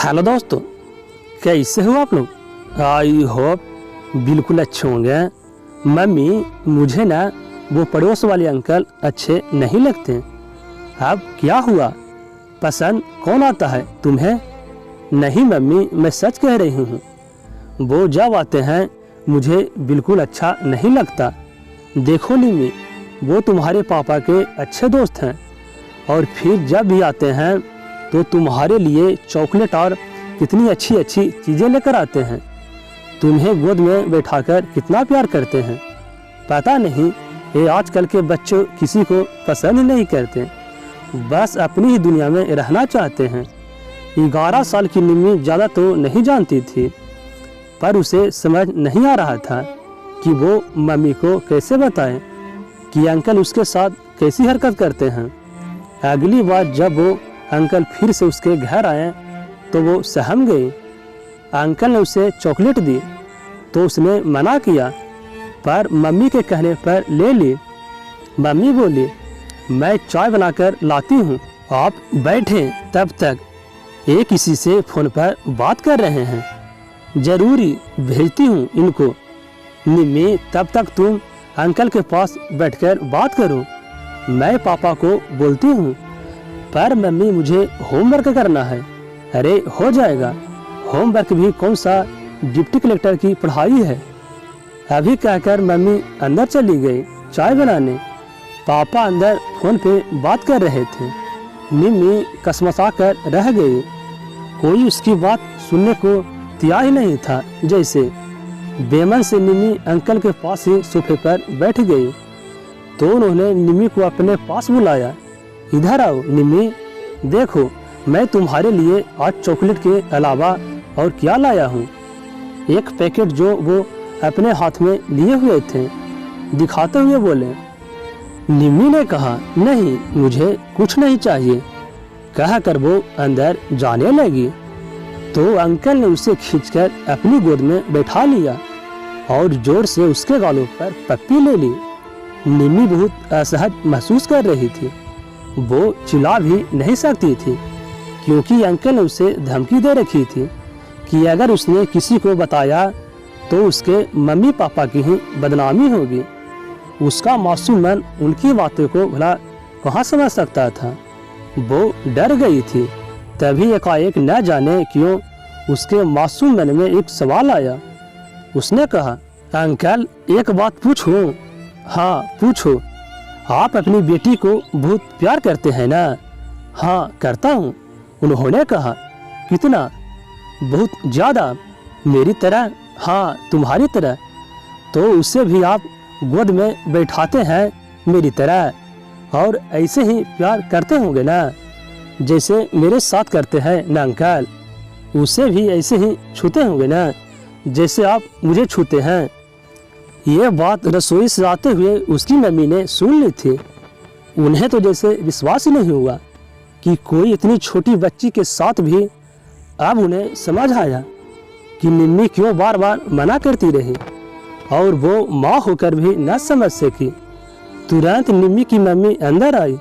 Hello दोस्तों, कैसे हो आप लोग। आई होप बिल्कुल अच्छे होंगे। मम्मी, मुझे ना वो पड़ोस वाले अंकल अच्छे नहीं लगते। अब क्या हुआ, पसंद कौन आता है तुम्हें? नहीं मम्मी, मैं सच कह रही हूँ। वो जब आते हैं मुझे बिल्कुल अच्छा नहीं लगता। देखो निमी, वो तुम्हारे पापा के अच्छे दोस्त हैं और फिर जब भी आते हैं तो तुम्हारे लिए चॉकलेट और कितनी अच्छी अच्छी चीज़ें लेकर आते हैं। तुम्हें गोद में बैठाकर कितना प्यार करते हैं। पता नहीं ये आजकल के बच्चों किसी को पसंद नहीं करते, बस अपनी ही दुनिया में रहना चाहते हैं। 11 साल की निम्मी ज़्यादा तो नहीं जानती थी, पर उसे समझ नहीं आ रहा था कि वो मम्मी को कैसे बताएं कि अंकल उसके साथ कैसी हरकत करते हैं। अगली बार जब वो अंकल फिर से उसके घर आए तो वो सहम गई। अंकल ने उसे चॉकलेट दी तो उसने मना किया, पर मम्मी के कहने पर ले ली। मम्मी बोली, मैं चाय बनाकर लाती हूँ, आप बैठें। तब तक ये किसी से फ़ोन पर बात कर रहे हैं। ज़रूरी भेजती हूँ इनको। निम्मी, तब तक तुम अंकल के पास बैठकर बात करो। मैं पापा को बोलती हूँ, पर मम्मी मुझे होमवर्क करना है। अरे हो जाएगा, होमवर्क भी कौन सा डिप्टी कलेक्टर की पढ़ाई है। अभी कहकर मम्मी अंदर चली गई चाय बनाने। पापा अंदर फ़ोन पे बात कर रहे थे। निम्मी कसमसा कर रह गई। कोई उसकी बात सुनने को तैयार ही नहीं था। जैसे बेमन से निम्मी अंकल के पास ही सोफे पर बैठ गई तो उन्होंने निम्मी को अपने पास बुलाया। इधर आओ निम्मी, देखो मैं तुम्हारे लिए आज चॉकलेट के अलावा और क्या लाया हूँ। एक पैकेट जो वो अपने हाथ में लिए हुए थे दिखाते हुए बोले। निम्मी ने कहा, नहीं मुझे कुछ नहीं चाहिए, कहकर वो अंदर जाने लगी तो अंकल ने उसे खींचकर अपनी गोद में बैठा लिया और जोर से उसके गालों पर पप्पी ले ली। निम्मी बहुत असहज महसूस कर रही थी। वो चिल्ला भी नहीं सकती थी क्योंकि अंकल ने उसे धमकी दे रखी थी कि अगर उसने किसी को बताया तो उसके मम्मी पापा की ही बदनामी होगी। उसका मासूम मन उनकी बातों को भला कहाँ समझ सकता था। वो डर गई थी। तभी एकाएक न जाने क्यों उसके मासूम मन में एक सवाल आया। उसने कहा, अंकल एक बात पूछूं? हाँ पूछो। आप अपनी बेटी को बहुत प्यार करते हैं ना? हाँ करता हूँ। उन्होंने कहा, कितना? बहुत ज़्यादा। मेरी तरह? हाँ तुम्हारी तरह। तो उसे भी आप गोद में बैठाते हैं मेरी तरह और ऐसे ही प्यार करते होंगे ना, जैसे मेरे साथ करते हैं ना अंकल? उसे भी ऐसे ही छूते होंगे ना, जैसे आप मुझे छूते हैं। ये बात रसोई से आते हुए उसकी मम्मी ने सुन ली थी। उन्हें तो जैसे विश्वास ही नहीं हुआ कि कोई इतनी छोटी बच्ची के साथ भी। अब उन्हें समझ आया कि निम्मी क्यों बार बार मना करती रही और वो माँ होकर भी न समझ सकी। तुरंत निम्मी की मम्मी अंदर आई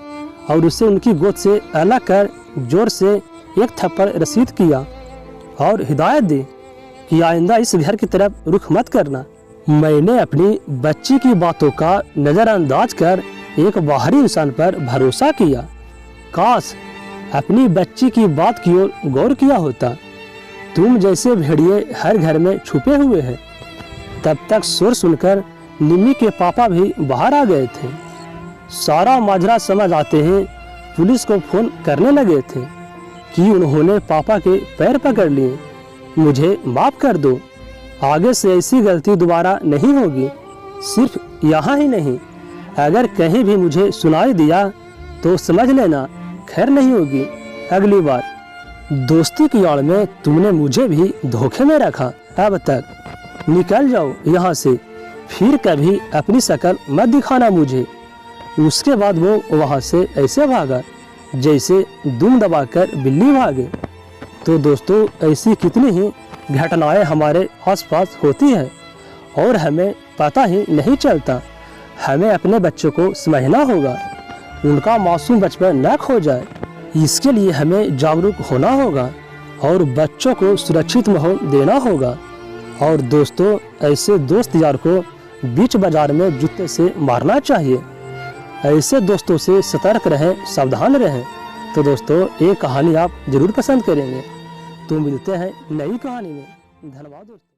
और उसे उनकी गोद से अलग कर जोर से एक थप्पड़ रसीद किया और हिदायत दी कि आइंदा इस घर की तरफ रुख मत करना। मैंने अपनी बच्ची की बातों का नज़रअंदाज कर एक बाहरी इंसान पर भरोसा किया। काश अपनी बच्ची की बात की ओर गौर किया होता। तुम जैसे भेड़िए हर घर में छुपे हुए हैं। तब तक शोर सुनकर निम्मी के पापा भी बाहर आ गए थे। सारा माजरा समझ आते ही पुलिस को फ़ोन करने लगे थे कि उन्होंने पापा के पैर पकड़ लिए। मुझे माफ़ कर दो, आगे से ऐसी गलती दोबारा नहीं होगी। सिर्फ यहाँ ही नहीं, अगर कहीं भी मुझे सुनाई दिया तो समझ लेना खैर नहीं होगी अगली बार। दोस्ती की आड़ में तुमने मुझे भी धोखे में रखा। अब तक निकल जाओ यहाँ से, फिर कभी अपनी शक्ल मत दिखाना मुझे। उसके बाद वो वहाँ से ऐसे भागा जैसे दुम दबाकर बिल्ली भागे। तो दोस्तों, ऐसी कितनी ही घटनाएं हमारे आसपास होती है और हमें पता ही नहीं चलता। हमें अपने बच्चों को समझना होगा, उनका मासूम बचपन न खो जाए। इसके लिए हमें जागरूक होना होगा और बच्चों को सुरक्षित माहौल देना होगा। और दोस्तों, ऐसे दोस्त यार को बीच बाजार में जूते से मारना चाहिए। ऐसे दोस्तों से सतर्क रहें, सावधान रहें। तो दोस्तों, ये कहानी आप जरूर पसंद करेंगे। तो मिलते हैं नई कहानी में। धन्यवाद दोस्तों।